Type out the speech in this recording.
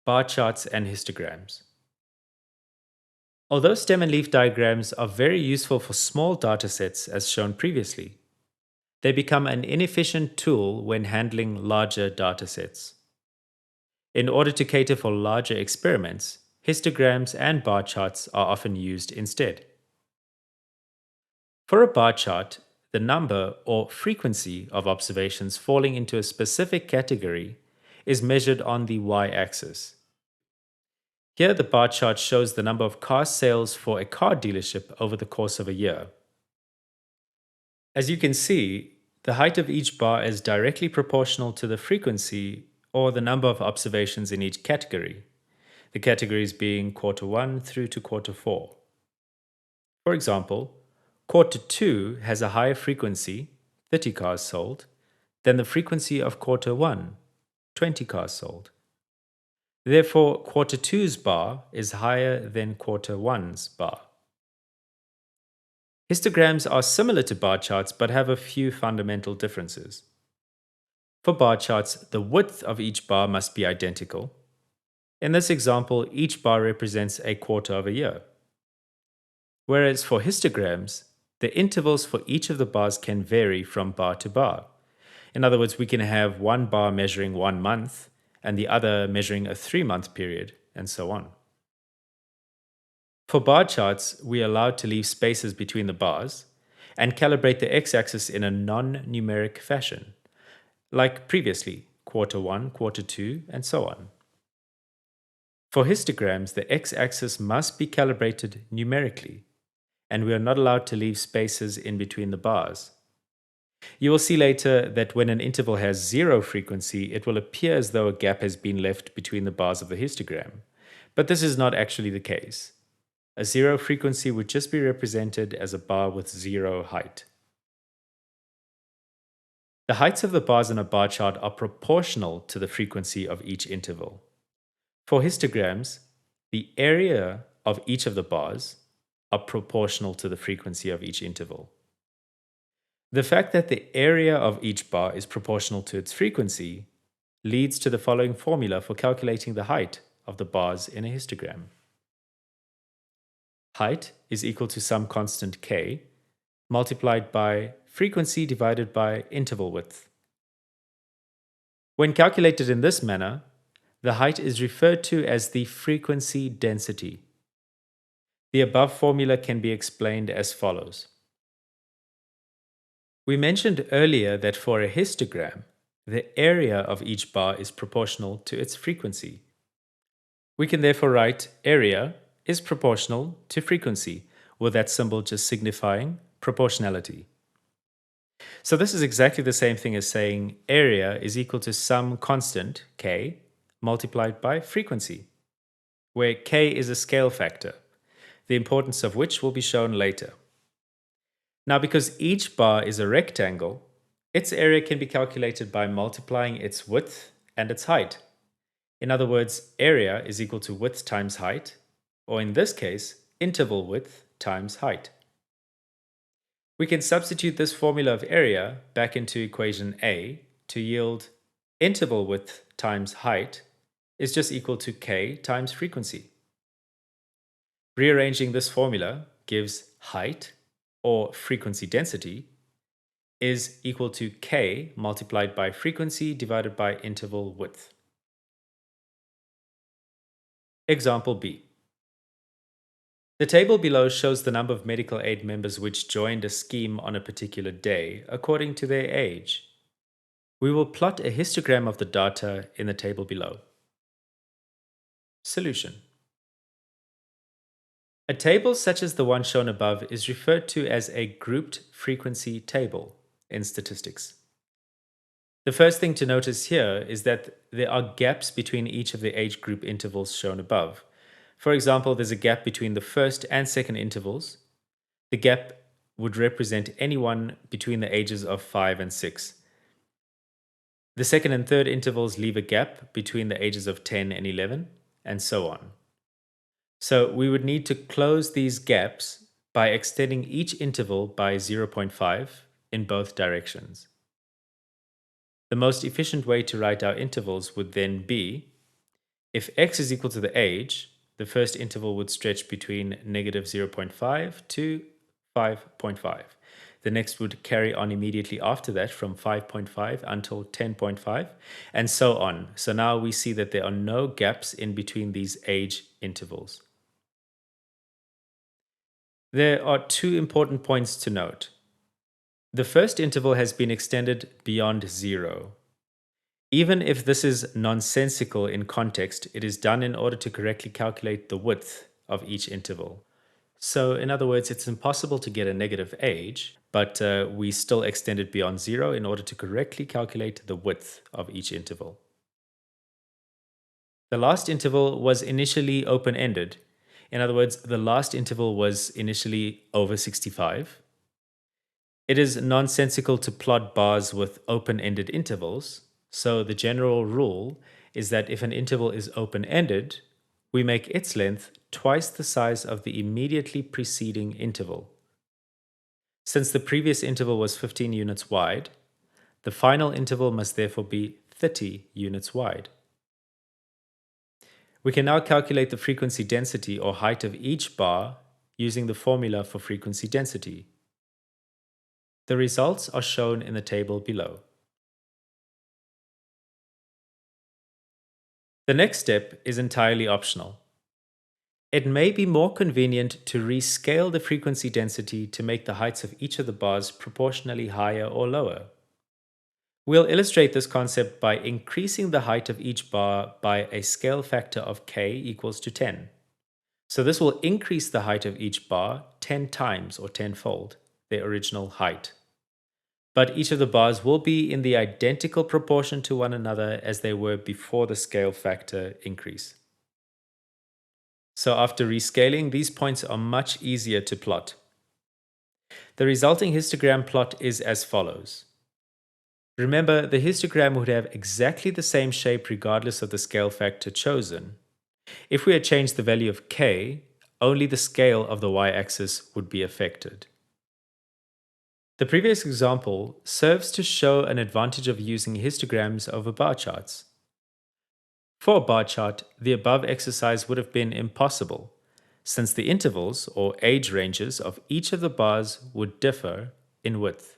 Bar charts and histograms. Although stem and leaf diagrams are very useful for small datasets as shown previously, they become an inefficient tool when handling larger datasets. In order to cater for larger experiments, histograms and bar charts are often used instead. For a bar chart, the number or frequency of observations falling into a specific category is measured on the y-axis. Here, the bar chart shows the number of car sales for a car dealership over the course of a year. As you can see, the height of each bar is directly proportional to the frequency or the number of observations in each category, the categories being quarter 1 through to quarter 4. For example, quarter 2 has a higher frequency, 30 cars sold, than the frequency of quarter 1, 20 cars sold. Therefore, quarter 2's bar is higher than quarter 1's bar. Histograms are similar to bar charts but have a few fundamental differences. For bar charts, the width of each bar must be identical. In this example, each bar represents a quarter of a year. Whereas for histograms, the intervals for each of the bars can vary from bar to bar. In other words, we can have one bar measuring 1 month and the other measuring a 3-month period, and so on. For bar charts, we are allowed to leave spaces between the bars and calibrate the x-axis in a non-numeric fashion, like previously, quarter 1, quarter 2, and so on. For histograms, the x-axis must be calibrated numerically, and we are not allowed to leave spaces in between the bars. You will see later that when an interval has 0 frequency, it will appear as though a gap has been left between the bars of the histogram, but this is not actually the case. A 0 frequency would just be represented as a bar with 0 height. The heights of the bars in a bar chart are proportional to the frequency of each interval. For histograms, the area of each of the bars are proportional to the frequency of each interval. The fact that the area of each bar is proportional to its frequency leads to the following formula for calculating the height of the bars in a histogram. Height is equal to some constant k multiplied by frequency divided by interval width. When calculated in this manner, the height is referred to as the frequency density. The above formula can be explained as follows. We mentioned earlier that for a histogram, the area of each bar is proportional to its frequency. We can therefore write area is proportional to frequency, with that symbol just signifying proportionality. So this is exactly the same thing as saying area is equal to some constant, k, multiplied by frequency, where k is a scale factor, the importance of which will be shown later. Now, because each bar is a rectangle, its area can be calculated by multiplying its width and its height. In other words, area is equal to width times height, or in this case, interval width times height. We can substitute this formula of area back into equation A to yield interval width times height is just equal to k times frequency. Rearranging this formula gives height, or frequency density, is equal to k multiplied by frequency divided by interval width. Example B. The table below shows the number of medical aid members which joined a scheme on a particular day according to their age. We will plot a histogram of the data in the table below. Solution. A table such as the one shown above is referred to as a grouped frequency table in statistics. The first thing to notice here is that there are gaps between each of the age group intervals shown above. For example, there's a gap between the first and second intervals. The gap would represent anyone between the ages of 5 and 6. The second and third intervals leave a gap between the ages of 10 and 11, and so on. So we would need to close these gaps by extending each interval by 0.5 in both directions. The most efficient way to write our intervals would then be If x is equal to the age, the first interval would stretch between negative 0.5 to 5.5. The next would carry on immediately after that from 5.5 until 10.5, and so on. So now we see that there are no gaps in between these age intervals. There are two important points to note. The first interval has been extended beyond 0. Even if this is nonsensical in context, it is done in order to correctly calculate the width of each interval. So, in other words, it's impossible to get a negative age, but we still extend it beyond 0 in order to correctly calculate the width of each interval. The last interval was initially open ended. In other words, the last interval was initially over 65. It is nonsensical to plot bars with open ended intervals. So, the general rule is that if an interval is open ended, we make its length twice the size of the immediately preceding interval. Since the previous interval was 15 units wide, the final interval must therefore be 30 units wide. We can now calculate the frequency density or height of each bar using the formula for frequency density. The results are shown in the table below. The next step is entirely optional. It may be more convenient to rescale the frequency density to make the heights of each of the bars proportionally higher or lower. We'll illustrate this concept by increasing the height of each bar by a scale factor of k equals to 10. So this will increase the height of each bar 10 times or tenfold their original height. But each of the bars will be in the identical proportion to one another as they were before the scale factor increase. So after rescaling, these points are much easier to plot. The resulting histogram plot is as follows. Remember, the histogram would have exactly the same shape regardless of the scale factor chosen. If we had changed the value of k, only the scale of the y-axis would be affected. The previous example serves to show an advantage of using histograms over bar charts. For a bar chart, the above exercise would have been impossible, since the intervals or age ranges of each of the bars would differ in width.